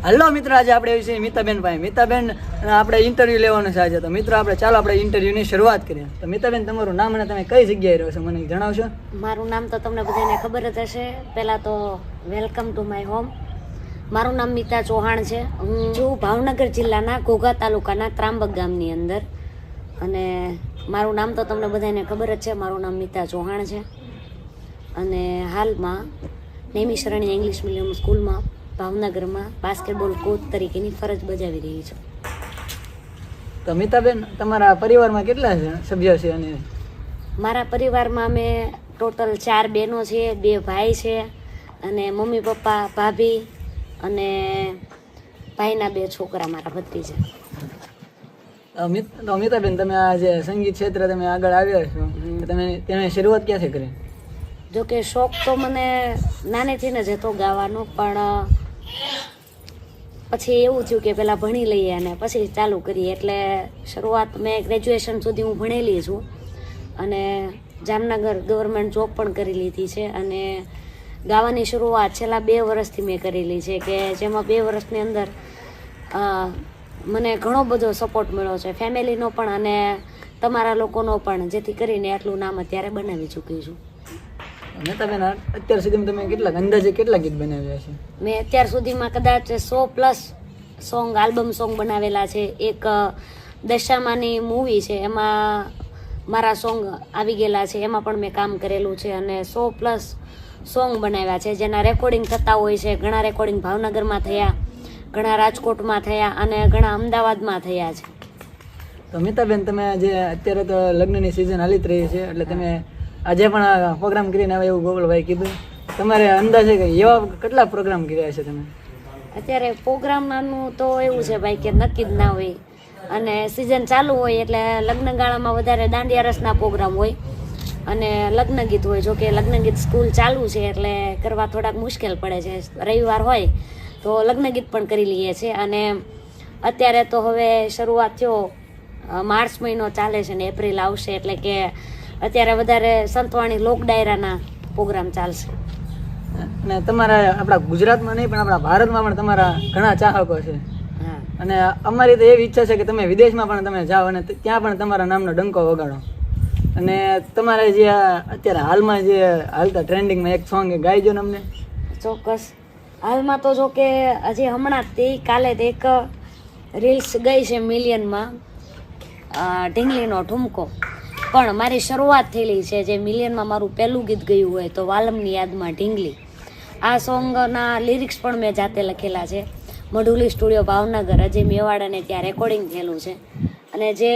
Hello મિત્રો, આજે આપણે એવી છે મિતાબેન ભાઈ. મિતાબેન આપણે ઇન્ટરવ્યૂ લેવાનું છે આજે. તો મિત્રો ચાલો આપણે ઇન્ટરવ્યૂની શરૂઆત કરીએ. તો મિતાબેન, તમારું નામ અને તમે કઈ જગ્યાએ રહો છો મને જણાવશો? મારું નામ તો તમને બધાને ખબર જ હશે. પહેલાં તો વેલકમ ટુ માય હોમ. મારું નામ મિતા ચૌહાણ છે. હું છું ભાવનગર જિલ્લાના ઘોઘા તાલુકાના ત્રાંબક ગામની અંદર. અને મારું નામ તો તમને બધાને ખબર જ છે. મારું નામ મિતા ચૌહાણ છે. અને હાલમાં નૈમિષરણ્ય ઇંગ્લિશ મીડિયમ સ્કૂલમાં ભાવનગરમાં બાસ્કેટબોલ કોચ તરીકેની ફરજ બજાવી રહી છું. તો મિતાબેન, તમારા પરિવારમાં કેટલા સભ્યો છે? અને મારા પરિવારમાં અમે ટોટલ 4 બહેનો છે, 2 ભાઈ છે, અને મમ્મી પપ્પા, ભાભી અને ભાઈના 2 છોકરા મારા ભત્રીજા છે. તો મિતાબેન, તમે આ જે સંગીત ક્ષેત્રે તમે આગળ આવ્યા છો, તમે શરૂઆત ક્યાંથી કરી? જોકે શોખ તો મને નાનેથી જ હતો ગાવાનો, પણ પછી એવું થયું કે પહેલાં ભણી લઈએ અને પછી ચાલુ કરીએ. એટલે શરૂઆત મેં ગ્રેજ્યુએશન સુધી હું ભણેલી છું અને જામનગર ગવર્મેન્ટ જોબ પણ કરી લીધી છે. અને ગાવાની શરૂઆત છેલ્લા 2 વર્ષથી મેં કરેલી છે, કે જેમાં 2 વર્ષની અંદર મને ઘણો બધો સપોર્ટ મળ્યો છે, ફેમિલીનો પણ અને તમારા લોકોનો પણ, જેથી કરીને આટલું નામ અત્યારે બનાવી ચૂકી છું. મિતાબેન, અત્યાર સુધીમાં તમે અંદાજે કેટલા ગીત બનાવ્યા છે? મેં અત્યાર સુધીમાં કદાચ 100+ સોંગ, આલ્બમ સોંગ બનાવેલા છે. એક દશામાની મૂવી છે, એમાં મારા સોંગ આવી ગયેલા છે, એમાં પણ મેં કામ કરેલું છે. અને 100+ સોંગ બનાવ્યા છે, જેના રેકોર્ડિંગ થતા હોય છે. ઘણા રેકોર્ડિંગ ભાવનગરમાં થયા, ઘણા રાજકોટમાં થયા અને ઘણા અમદાવાદમાં થયા છે. તો મિતાબેન, તમે જે અત્યારે તો લગ્નની સિઝન હાલી જ રહી છે, એટલે તમે આજે પણ પ્રોગ્રામ કરીને આવે એવું ગોપાલભાઈ કીધું. તમારે અંદાજે કે એવા કેટલા પ્રોગ્રામ કર્યા છે તમે? અત્યારે પ્રોગ્રામનું તો એવું છે ભાઈ કે નક્કી જ ના હોય. અને સિઝન ચાલુ હોય એટલે લગ્નગાળામાં વધારે દાંડિયા રસના પ્રોગ્રામ હોય અને લગ્ન ગીત હોય. જો કે લગ્ન ગીત સ્કૂલ ચાલુ છે એટલે કરવા થોડાક મુશ્કેલ પડે છે. રવિવાર હોય તો લગ્ન ગીત પણ કરી લઈએ છીએ. અને અત્યારે તો હવે શરૂઆત થયો, માર્ચ મહિનો ચાલે છે ને એપ્રિલ આવશે, એટલે કે અત્યારે વધારે સંતવાણી લોક ડાયરાના પ્રોગ્રામ ચાલશે. અને તમારા આપણા ગુજરાતમાં નહીં પણ આપણા ભારતમાં પણ તમારા ઘણા ચાહકો છે. અને અમારી તો એવી ઈચ્છા છે કે તમે વિદેશમાં પણ તમે જાઓ અને ત્યાં પણ તમારા નામનો ડંકો વગાડો. અને તમારે જે અત્યારે હાલમાં જે હાલતા ટ્રેન્ડિંગમાં એક સોંગ ગાઈજો ને અમને. ચોક્કસ. હાલમાં તો જો કે હજી હમણાં કાલે એક રીલ્સ ગઈ છે મિલિયનમાં, ઢીંગલીનો ઠુમકો. પણ મારી શરૂઆત થયેલી છે, જે મિલિયનમાં મારું પહેલું ગીત ગયું હોય તો વાલમની યાદમાં ઢીંગલી. આ સોંગના લિરિક્સ પણ મેં જાતે લખેલા છે. મઢુલી સ્ટુડિયો ભાવનગર, અજય મેવાડાને ત્યાં રેકોર્ડિંગ થયેલું છે. અને જે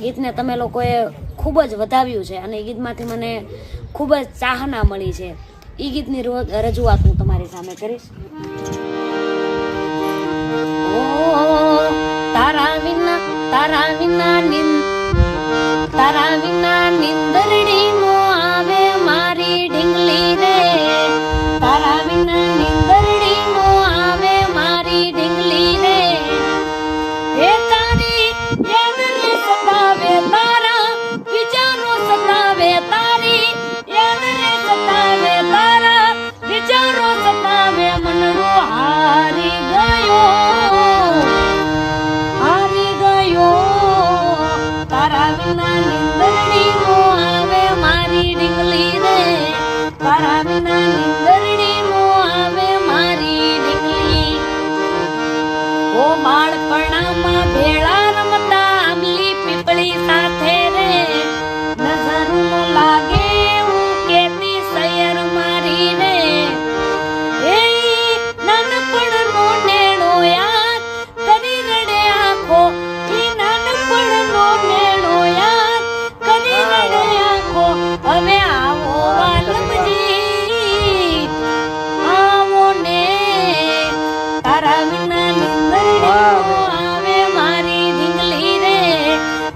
ગીતને તમે લોકોએ ખૂબ જ વધાવ્યું છે અને એ ગીતમાંથી મને ખૂબ જ ચાહના મળી છે, એ ગીતની રજૂઆત હું તમારી સામે કરીશ. તારા વિના નિંદરડી નો આવે મારી ઢીંગલી રે. તારા વિના નિંદરડી નો આવે મારી ઢીંગલી રે. હે તારી યાદ રે સતાવે, તારા વિચારો સતાવે. તારી યાદ રે સતાવે, તારા વિચારો સતાવે. મનડો હારી ગયો, હારી ગયો. તારા વિના નિંદરડી નો આવે મારી ઢીંગલી રે. તારા વિના નિંદરડી નો આવે મારી ઢીંગલી. ઓ બાળપણામાં ભેળા રમતા આંબલી પીપળી સાથે રે. નજર નો લાગે હું કેતી સૈયર મારી રે. એ નાનપણનો નેણો યાદ કરી રડે આંખો. એ નાનપણનો નેણો યાદ કરી રડે આંખો. હવે આવો વાલમજી, આવો ને. તારા વિના નિંદરડી નો આવે મારી ઢીંગલી રે.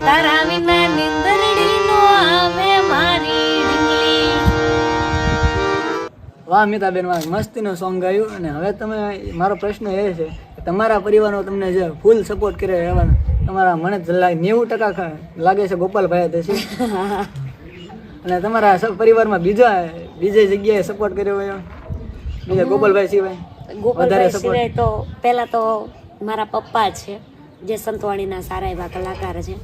તારા વિના નિંદરડી નો આવે મારી ઢીંગલી. વાહ મિતાબેન, વાહ, મસ્તીનું સોંગ ગાયું. અને હવે તમે, મારો પ્રશ્ન એ છે કે તમારા પરિવારનો તમને જે ફૂલ સપોર્ટ કરે એવા તમારા મને 90% લાગે છે ગોપાલભાઈ થશે. અને તમારા પરિવારમાં બીજી જગ્યાએ સપોર્ટ કર્યો હોય બીજા ગોપાલભાઈ સિવાય? ગોપાલભાઈ સિવાય તો પહેલા તો મારા પપ્પા છે જે સંતવાણીના સારા એવા કલાકાર છે,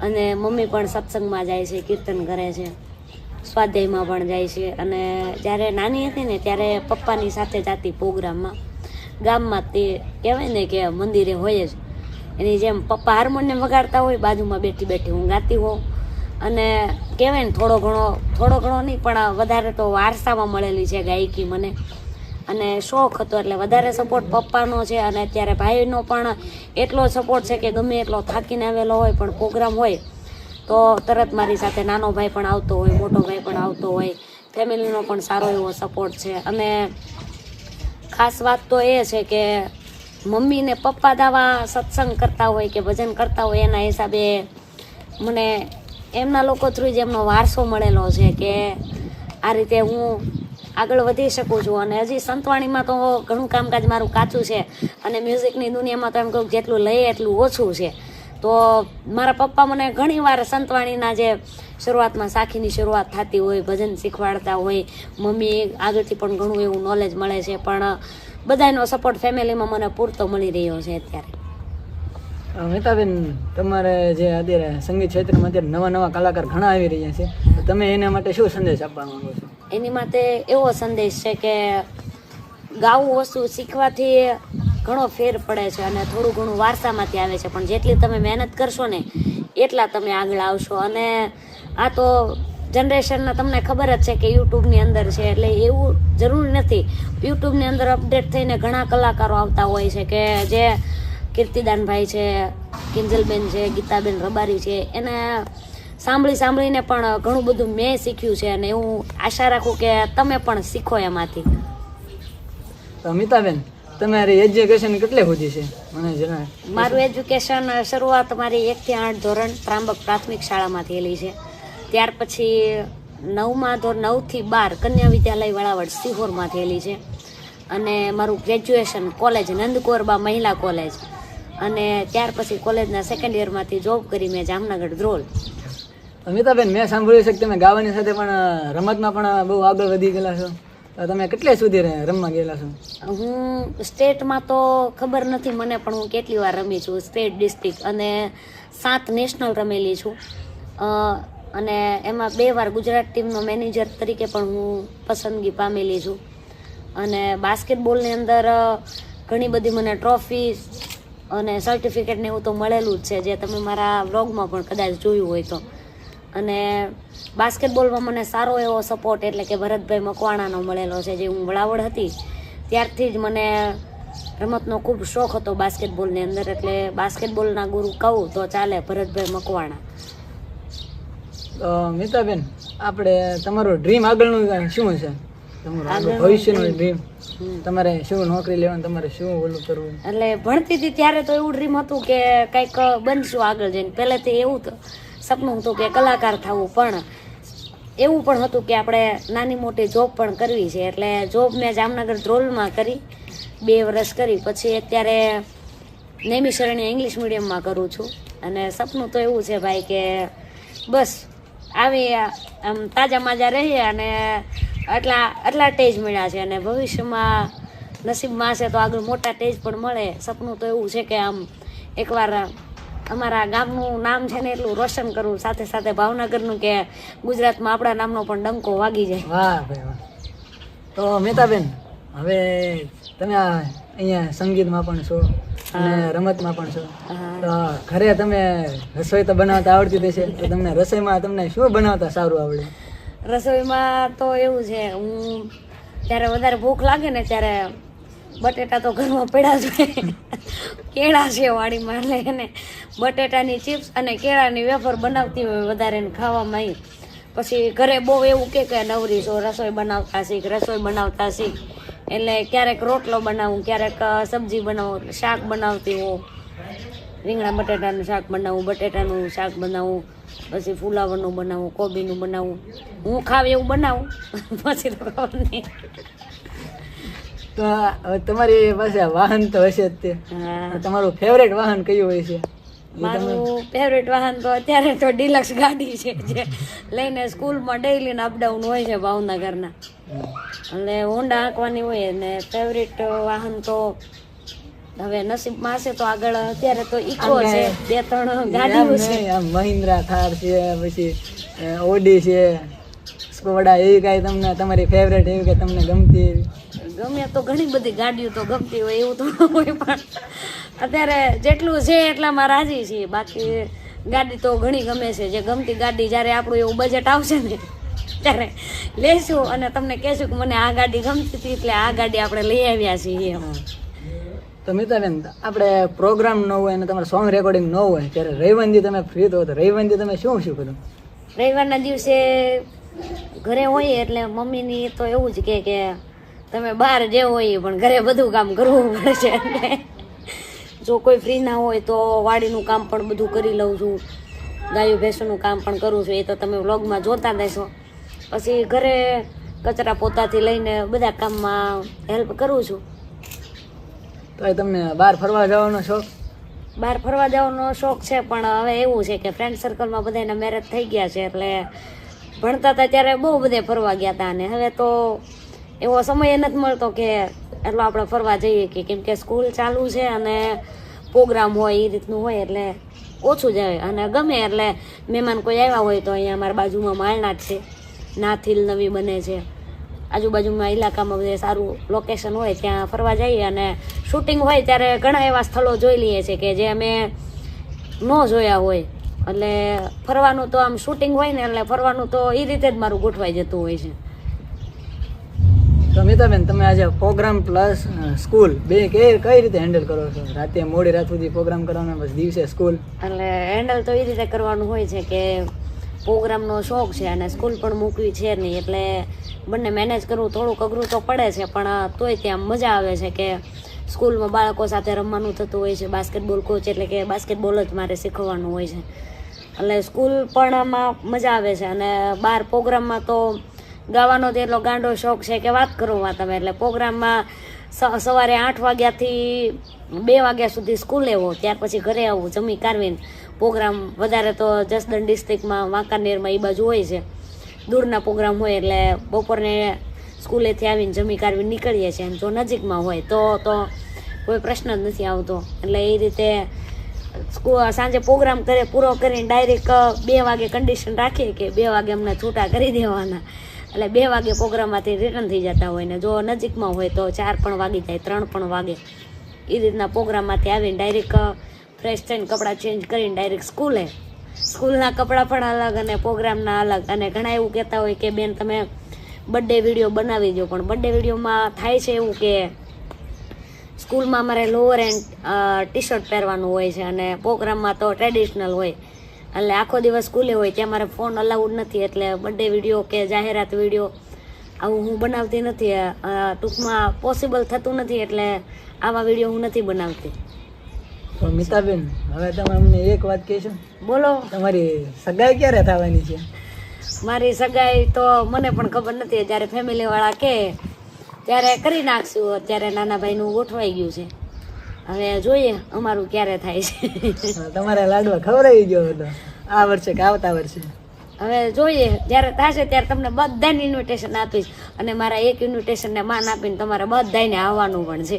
અને મમ્મી પણ સત્સંગમાં જાય છે, કીર્તન કરે છે, સ્વાધ્યાયમાં પણ જાય છે. અને જ્યારે નાની હતી ને ત્યારે પપ્પાની સાથે જાતી પ્રોગ્રામમાં ગામમાં, તે કહેવાય ને કે મંદિરે હોય જ એની જેમ પપ્પા હાર્મોનિયમ વગાડતા હોય, બાજુમાં બેઠી બેઠી હું ગાતી હોઉં. અને કહેવાય ને થોડો ઘણો નહીં પણ વધારે તો વારસામાં મળેલી છે ગાયકી મને, અને શોખ હતો એટલે વધારે સપોર્ટ પપ્પાનો છે. અને અત્યારે ભાઈનો પણ એટલો સપોર્ટ છે કે ગમે એટલો થાકીને આવેલો હોય પણ પ્રોગ્રામ હોય તો તરત મારી સાથે નાનો ભાઈ પણ આવતો હોય, મોટો ભાઈ પણ આવતો હોય, ફેમિલીનો પણ સારો એવો સપોર્ટ છે. અને ખાસ વાત તો એ છે કે મમ્મી ને પપ્પા દાવા સત્સંગ કરતા હોય કે ભજન કરતા હોય એના હિસાબે મને એમના લોકો થ્રુ જ એમનો વારસો મળેલો છે કે આ રીતે હું આગળ વધી શકું છું. અને હજી સંતવાણીમાં તો ઘણું કામકાજ મારું કાચું છે, અને મ્યુઝિકની દુનિયામાં તો એમ કહું જેટલું લઈએ એટલું ઓછું છે. તો મારા પપ્પા મને ઘણીવાર સંતવાણીના જે શરૂઆતમાં સાખીની શરૂઆત થતી હોય, ભજન શીખવાડતા હોય, મમ્મી આગળથી પણ ઘણું એવું નોલેજ મળે છે. પણ બધાનો સપોર્ટ ફેમિલીમાં મને પૂરતો મળી રહ્યો છે અત્યારે. મિતાબેન, તમારે જે અત્યારે સંગીત ક્ષેત્રમાં અત્યારે નવા નવા કલાકાર ઘણા આવી રહ્યા છે, તો તમે એના માટે શું સંદેશ આપવા માંગો છો? એની માટે એવો સંદેશ છે કે ગાવું વસ્તુ શીખવાથી ઘણો ફેર પડે છે, અને થોડું ઘણું વારસામાંથી આવે છે, પણ જેટલી તમે મહેનત કરશો ને એટલા તમે આગળ આવશો. અને આ તો જનરેશનના તમને ખબર જ છે કે યુટ્યુબની અંદર છે, એટલે એવું જરૂરી નથી. યુટ્યુબની અંદર અપડેટ થઈને ઘણા કલાકારો આવતા હોય છે કે જે કીર્તિદાનભાઈ છે, કિંજલબેન છે, ગીતાબેન રબારી છે, એને સાંભળીને પણ ઘણું બધું મેં શીખ્યું છે. અને હું આશા રાખું કે તમે પણ શીખો એમાંથી. તો મિતાબેન, તમારી એજ્યુકેશન કેટલે સુધી છે મને જણાવો. મારું એજ્યુકેશન શરૂઆત મારી 1 થી 8 ધોરણ ત્રાંબક પ્રાથમિક શાળામાં થયેલી છે. ત્યાર પછી 9 થી 12 કન્યા વિદ્યાલય વળાવડ સિહોરમાં થયેલી છે. અને મારું ગ્રેજ્યુએશન કોલેજ નંદકોરબા મહિલા કોલેજ, અને ત્યાર પછી કોલેજના 2nd યરમાંથી જોબ કરી મેં જામનગર ધ્રોલ. અમિતાબેન, મેં સાંભળ્યું છે કે તમે ગાવાની સાથે પણ રમતમાં પણ બહુ આગળ વધી ગયેલા છો. તમે કેટલે સુધી રમવા ગયેલા છો? હું સ્ટેટમાં તો ખબર નથી મને, પણ હું કેટલી વાર રમી છું. સ્ટેટ, ડિસ્ટ્રિક્ટ અને 7 નેશનલ રમેલી છું. અને એમાં 2 વાર ગુજરાત ટીમનો મેનેજર તરીકે પણ હું પસંદગી પામેલી છું. અને બાસ્કેટબોલની અંદર ઘણી બધી મને ટ્રોફી અને સર્ટિફિકેટ ને એવું તો મળેલું જ છે, જે તમે મારા વ્લોગમાં પણ કદાચ જોયું હોય તો. અને બાસ્કેટબોલમાં મને સારો એવો સપોર્ટ એટલે કે ભરતભાઈ મકવાણાનો મળેલો છે. જે હું વળાવડ હતી ત્યારથી જ મને રમતનો ખૂબ શોખ હતો બાસ્કેટબોલની અંદર, એટલે બાસ્કેટબોલના ગુરુ કહું તો ચાલે, ભરતભાઈ મકવાણા. તો મિતાબેન, આપણે તમારું ડ્રીમ આગળનું શું છે? તમારું ભવિષ્યનું ડ્રીમ, તમારે શું નોકરી લેવાનું, તમારે શું ઓલું કરવું? એટલે ભણતી હતી ત્યારે તો એવું ડ્રીમ હતું કે કંઈક બનશું આગળ જઈને. પહેલેથી એવું સપનું હતું કે કલાકાર થવું, પણ એવું પણ હતું કે આપણે નાની મોટી જોબ પણ કરવી છે. એટલે જોબ મેં જામનગર ધ્રોલમાં કરી, 2 વર્ષ કરી. પછી અત્યારે નૈમિષરણ્ય ઇંગ્લિશ મીડિયમમાં કરું છું. અને સપનું તો એવું છે ભાઈ કે બસ આવી આમ તાજા માજા રહીએ અને આટલા ટેજ મળ્યા છે, અને ભવિષ્યમાં નસીબમાં હશે તો આગળ મોટા ટેજ પણ મળે. સપનું તો એવું છે કે આમ એકવાર અમારા ગામનું નામ છે ને એટલું રોશન કરવું, સાથે સાથે ભાવનગરનું, કે ગુજરાતમાં આપણા નામનો પણ ડંકો વાગી જાય. વાહ ભાઈ વાહ. તો મિતાબેન, હવે તમે અહીંયા સંગીતમાં પણ છો અને રમતમાં પણ છો, તો ઘરે તમે રસોઈ તો બનાવતા આવડતી હશે, તો તમને રસોઈમાં તમને શું બનાવતા સારું આવડે? રસોઈમાં તો એવું છે, હું જ્યારે વધારે ભૂખ લાગે ને ત્યારે બટેટા તો ઘરમાં પડ્યા છે, કેળા છે વાડીમાં, એટલે એને બટેટાની ચિપ્સ અને કેળાની વેફર બનાવતી હોય વધારે ખાવામાં. પછી ઘરે બહુ એવું કે નવરી છો, રસોઈ બનાવતા શીખ. એટલે ક્યારેક રોટલો બનાવું, ક્યારેક સબ્જી બનાવું, શાક બનાવતી હોઉં, રીંગણા બટેટાનું શાક બનાવું, બટેટાનું શાક બનાવું, પછી ફુલાવરનું બનાવું, કોબીનું બનાવું. હું ખાવ એવું બનાવું, પછી તો ખબર નહીં. તો હવે તમારી પાસે વાહન તો હશે જ તે, તમારું ફેવરેટ વાહન કયું હોય છે? મારું ફેવરેટ વાહન તો અત્યારે તો ડિલક્સ ગાડી છે, જે લઈને સ્કૂલમાં ડેઈલી અપડાઉન હોય છે ભાવનગરના. એટલે હોન્ડા હાંકવાની હોય. અને ફેવરેટ વાહન તો હવે નસીબમાં હશે તો આગળ અત્યારે તો ઇકો છે, 2-3 ગાડીઓ છે. આમ મહિન્દ્રા થાર છે, પછી ઓડી છે, સ્કોડા, એવી કાંઈ તમને તમારી ફેવરેટ એવી કે તમને ગમતી એવી? ગમે તો ઘણી બધી ગાડીઓ તો ગમતી હોય એવું તો હોય, પણ અત્યારે જેટલું છે એટલામાં રાજી છીએ. બાકી ગાડી તો ઘણી ગમે છે. જે ગમતી ગાડી જ્યારે આપણું એવું બજેટ આવશે ને ત્યારે લેશું અને તમને કહેશું કે મને આ ગાડી ગમતી હતી, એટલે આ ગાડી આપણે લઈ આવ્યા છીએ. તો મિતાબેન, આપણે પ્રોગ્રામ ન હોય અને તમારે સોંગ રેકોર્ડિંગ ન હોય ત્યારે રવિવારથી તમે ફ્રી થો તો રવિવારથી તમે શું કરો? રવિવારના દિવસે ઘરે હોઈએ એટલે મમ્મીની તો એવું જ કે તમે બહાર જે હોય પણ ઘરે બધું કામ કરવું પડે છે. એટલે જો કોઈ ફ્રી ના હોય તો વાડીનું કામ પણ બધું કરી લઉં છું, ગાયો ભેંસોનું કામ પણ કરું છું. એ તો તમે વ્લોગમાં જોતા દેશો. પછી ઘરે કચરા પોતાથી લઈને બધા કામમાં હેલ્પ કરું છું. તો એ તમને બહાર ફરવા જવાનો શોખ? બહાર ફરવા જવાનો શોખ છે, પણ હવે એવું છે કે ફ્રેન્ડ સર્કલમાં બધાના મેરેજ થઈ ગયા છે. એટલે ભણતા હતા ત્યારે બહુ બધે ફરવા ગયા હતા, અને હવે તો એવો સમય નથી મળતો કે એટલો આપણે ફરવા જઈએ, કે કેમ કે સ્કૂલ ચાલુ છે અને પ્રોગ્રામ હોય એ રીતનું હોય એટલે ઓછું જાય. અને ગમે એટલે મહેમાન કોઈ આવ્યા હોય તો અહીંયા અમારા બાજુમાં માળનાથ છે, નાથિલ નવી બને છે, આજુબાજુમાં ઇલાકામાં બધે સારું લોકેશન હોય ત્યાં ફરવા જઈએ. અને શૂટિંગ હોય ત્યારે ઘણા એવા સ્થળો જોઈ લઈએ છીએ કે જે અમે ન જોયા હોય. એટલે ફરવાનું તો આમ શૂટિંગ હોય ને એટલે ફરવાનું તો એ રીતે જ મારું ગોઠવાઈ જતું હોય છે. તો મિતાબેન, તમે આજે પ્રોગ્રામ પ્લસ સ્કૂલ બે કઈ રીતે હેન્ડલ કરો છો? રાતે મોડી રાત સુધી પ્રોગ્રામ કરવાનો, બસ દિવસે સ્કૂલ? એટલે હેન્ડલ તો એ રીતે કરવાનું હોય છે કે પ્રોગ્રામનો શોખ છે અને સ્કૂલ પણ મૂકવી છે નહીં, એટલે બંને મેનેજ કરવું થોડુંક અઘરું તો પડે છે. પણ તોય ત્યાં મજા આવે છે કે સ્કૂલમાં બાળકો સાથે રમવાનું થતું હોય છે. બાસ્કેટબોલ કોચ એટલે કે બાસ્કેટબોલ જ મારે શીખવાનું હોય છે, એટલે સ્કૂલ પણ આમાં મજા આવે છે. અને બહાર પ્રોગ્રામમાં તો ગાવાનો તો એટલો ગાંડો શોખ છે કે વાત કરો માં તમે. એટલે પ્રોગ્રામમાં સવારે 8 વાગ્યાથી 2 વાગ્યા સુધી સ્કૂલે હોઉં, ત્યાર પછી ઘરે આવું જમી કારવીને. પ્રોગ્રામ વધારે તો જસદણ ડિસ્ટ્રિક્ટમાં વાંકાનેરમાં એ બાજુ હોય છે, દૂરના પ્રોગ્રામ હોય એટલે બપોરને સ્કૂલેથી આવીને જમી કારવીને નીકળીએ છીએ. જો નજીકમાં હોય તો કોઈ પ્રશ્ન જ નથી આવતો. એટલે એ રીતે સાંજે પ્રોગ્રામ પૂરો કરીને ડાયરેક્ટ 2 વાગે કન્ડિશન રાખીએ કે 2 વાગે અમને છૂટા કરી દેવાના. એટલે 2 વાગે પ્રોગ્રામમાંથી રિટર્ન થઈ જતા હોય ને જો નજીકમાં હોય તો 4 પણ વાગી જાય, 3 પણ વાગે. એ રીતના પ્રોગ્રામમાંથી આવીને ડાયરેક્ટ ફ્રેશ થઈને કપડાં ચેન્જ કરીને ડાયરેક્ટ સ્કૂલે. સ્કૂલના કપડાં પણ અલગ અને પ્રોગ્રામના અલગ. અને ઘણા એવું કહેતા હોય કે બેન તમે બર્થડે વિડીયો બનાવી દો, પણ બર્થડે વિડીયોમાં થાય છે એવું કે સ્કૂલમાં અમારે લોઅર એન્ડ ટી શર્ટ પહેરવાનું હોય છે અને પ્રોગ્રામમાં તો ટ્રેડિશનલ હોય. એટલે આખો દિવસ સ્કૂલે હોય ત્યાં મારે ફોન અલાઉડ નથી. એટલે બર્થડે વિડીયો કે જાહેરાત વિડીયો આવું હું બનાવતી નથી. ટૂંકમાં પોસિબલ થતું નથી, એટલે આવા વિડીયો હું નથી બનાવતી. તો મિતાબેન, હવે તમે અમને એક વાત કહેશો? બોલો. તમારી સગાઈ ક્યારે થવાની છે? મારી સગાઈ તો મને પણ ખબર નથી. જ્યારે ફેમિલી વાળા કહે ત્યારે કરી નાખશું. અત્યારે નાના ભાઈનું ગોઠવાઈ ગયું છે, હવે જોઈએ અમારું ક્યારે થાય છે. તમારે લાડવા ખવડાવી ગયો હતો આ વર્ષે કે આવતા વર્ષે? હવે જોઈએ, જ્યારે થશે ત્યારે તમને બધાને ઇન્વિટેશન આપીશ. અને મારા એક ઇન્વિટેશનને માન આપીને તમારે બધાને આવવાનું પણ છે.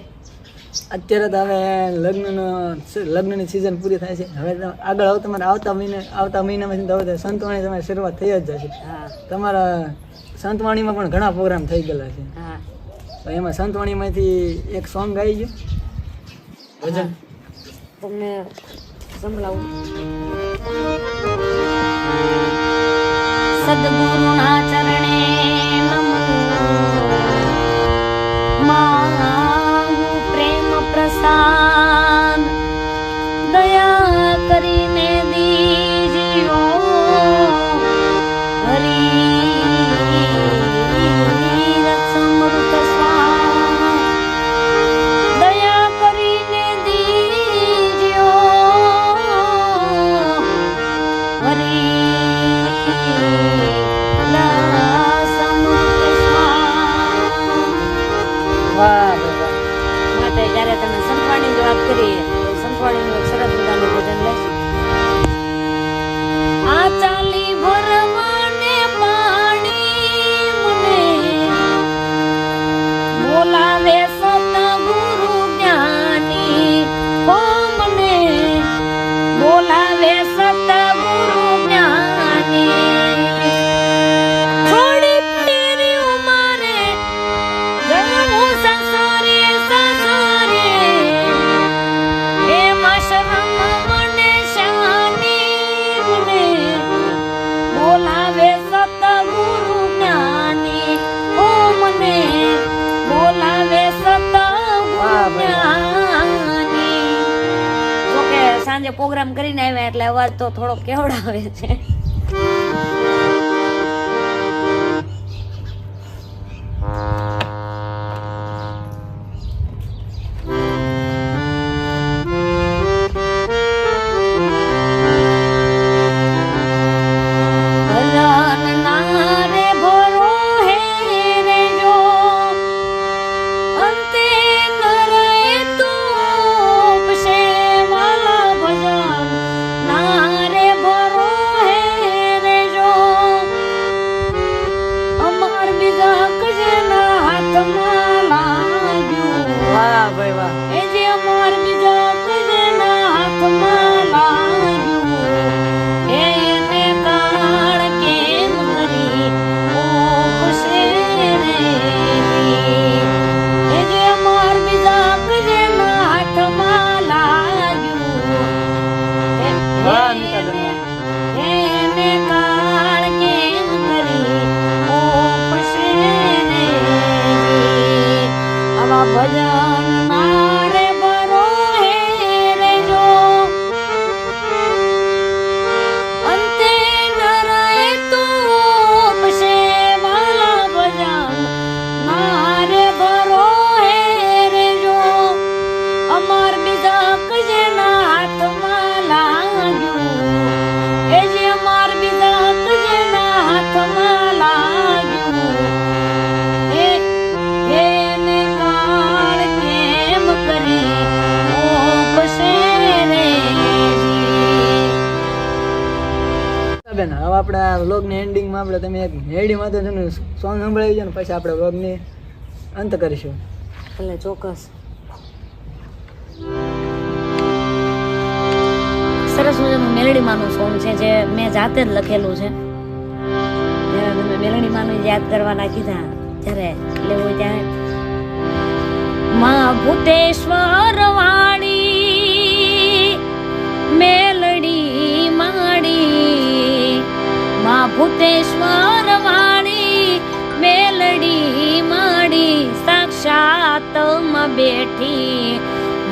અત્યારે તો હવે લગ્નની સિઝન પૂરી થાય છે. હવે આગળ હવે તમારે આવતા મહિનામાં તો હવે સંતવાણી તમારી શરૂઆત થઈ જ જશે. તમારા સંતવાણીમાં પણ ઘણા પ્રોગ્રામ થઈ ગયેલા છે. તો એમાં સંતવાણીમાંથી એક સોંગ ગાઈ ગયો ભજન તમને સંભળાવું. સદગુરુના ચરણે માંગુ પ્રેમ પ્રસાદ, દયા કરીને દીજો હરી સમૃત સ્વામી, દયા કરીને દીજો હરી દાસ સાંજે પ્રોગ્રામ કરીને આવ્યા એટલે અવાજ તો થોડો કેવડાવે છે. વાહ ભાઈ વાહ. એ જે અમાર બીજા કજના હાથમાં લાગ્યું એને કાળ કેમ કરી ઓપશે રે. એ જે અમાર બીજા કજના હાથમાં લાગ્યું વાહ મીતાબેન. એને કાળ કેમ કરી ઓપશે રે. આવા ભજન મારે ભરો હે રે જો અંતે ન રહે તો પશે વાલા ભજન મારે ભરો હે રે જો અમર બીજા કજના હાથમાં લાગ્યું. એ જે અમર બીજા કજના હાથમાં લાગ્યું એને કાળ કેમ કરી ઓપશે રે. બેન હવે આપણે આ વ્લોગની એન્ડિંગમાં આપણે તમે એક મેડી માતાજીનું સોંગ સંભળાવી છે ને પછી આપણે વ્લોગની અંત કરીશું. એટલે ચોક્કસ સરસ મજાનું મેલડીમાંનું સોંગ છે જે મેં જાતે જ લખેલું છે. જ્યારે તમે મેલડીમાંનું યાદ કરવાના કીધા ત્યારે લેવું ત્યારે માં ભૂતેશ્વર વાળી મેલડી માડી. માં ભૂતેશ્વર વાળી મેલડી માડી સાક્ષાત માં બેઠી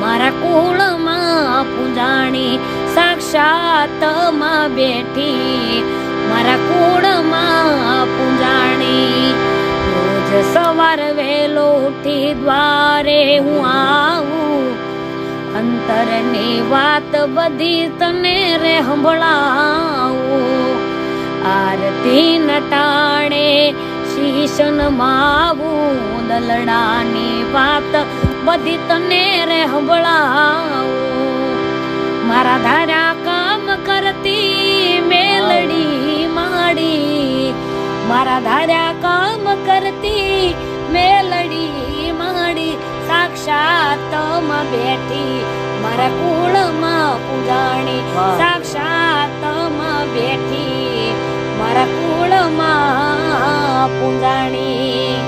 મારા કુળમાં પૂજાણી. સાક્ષાત માં બેઠી મારા કુળમાં પૂજાણી. રોજ સવાર વહેલો ઉઠી દ્વારે હું આવું અંતરની વાત બધી તને રે સંભળાવું. આરતી નટાણે શીશ નમાવું દલડાની વાત બધી તને રે સંભળાવું. મારા ધારા કામ કરતી મેલડી માડી. મારા ધારા કામ કરતી મેલડી માડી સાક્ષાત માં બેઠી મારા કુળમાં પૂજાણી. સાક્ષાત માં બેઠી મારા કુળમાં પૂજાણી.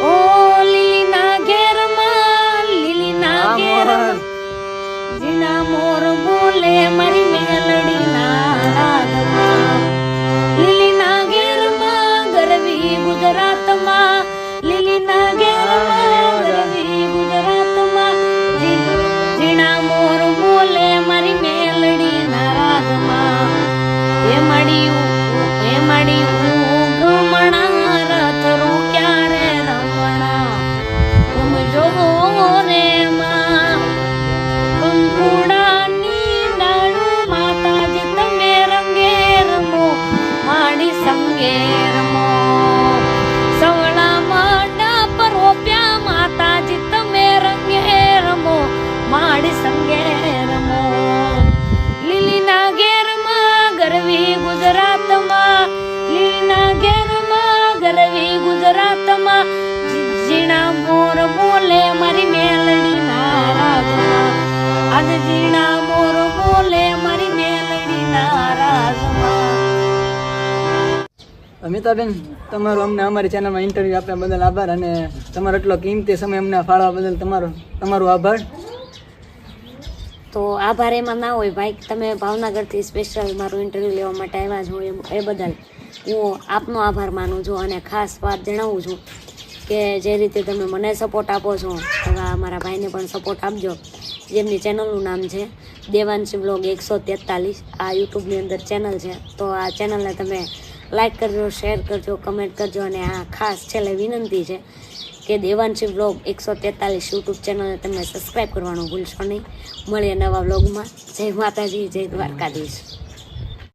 ઓ લીલીના ઘેરમાં લીલીના ઘેરમાં જીના મોર બોલે મારી મેલડીના રાગમાં. લીલીના ઘેરમાં ગરવી ગુજરાતમાં લીલીના ઘેરમાં ગરવી ગુજરાતમાં જીના મોર બોલે મારી મેલડીના રાગમાં. એ મળી ગમણા રથ રોક્યા રે રમણા તુમ જો રે માં કંકુડાની ડાળું માતાજી તમે રંગે રમો માડી સંગે રમો. સવળા માંડા પર રોપ્યા માતાજી તમે રંગે રમો માડી સંગે રમો. લીલીના ઘેરમાં ગરવી ગુજરાતમાં લીલીના ઘેરમાં ગરવી ગુજરાતમાં ઝીણા મોર બોલે મારી મેલડીના રાગમાં. આજ ઝીણા મોર બોલે મારી મેલડીના રાગમાં. અમિતાબેન તમારો અમને અમારી ચેનલમાં ઇન્ટરવ્યૂ આપ્યા બદલ આભાર અને તમારો એટલો કિંમતી સમય અમને ફાળવા બદલ તમારો આભાર. તો આભાર એમાં ના હોય ભાઈ, તમે ભાવનગરથી સ્પેશિયલ મારું ઇન્ટરવ્યૂ લેવા માટે આવ્યા છો એ બદલ હું આપનો આભાર માનું છું. અને ખાસ વાત જણાવું છું કે જે રીતે તમે મને સપોર્ટ આપો છો એવા અમારા ભાઈને પણ સપોર્ટ આપજો, જેમની ચેનલનું નામ છે દેવાંશી બ્લોગ 143. આ યુટ્યુબની અંદર ચેનલ છે, તો આ ચેનલને તમે લાઈક કરજો, શેર કરજો, કમેન્ટ કરજો. અને આ ખાસ છેલ્લે વિનંતી છે કે દેવાંશી બ્લોગ 143 યુટ્યુબ ચેનલને તમે સબસ્ક્રાઈબ કરવાનું ભૂલશો નહીં. મળીએ નવા બ્લોગમાં. જય માતાજી, જય દ્વારકાધીશ.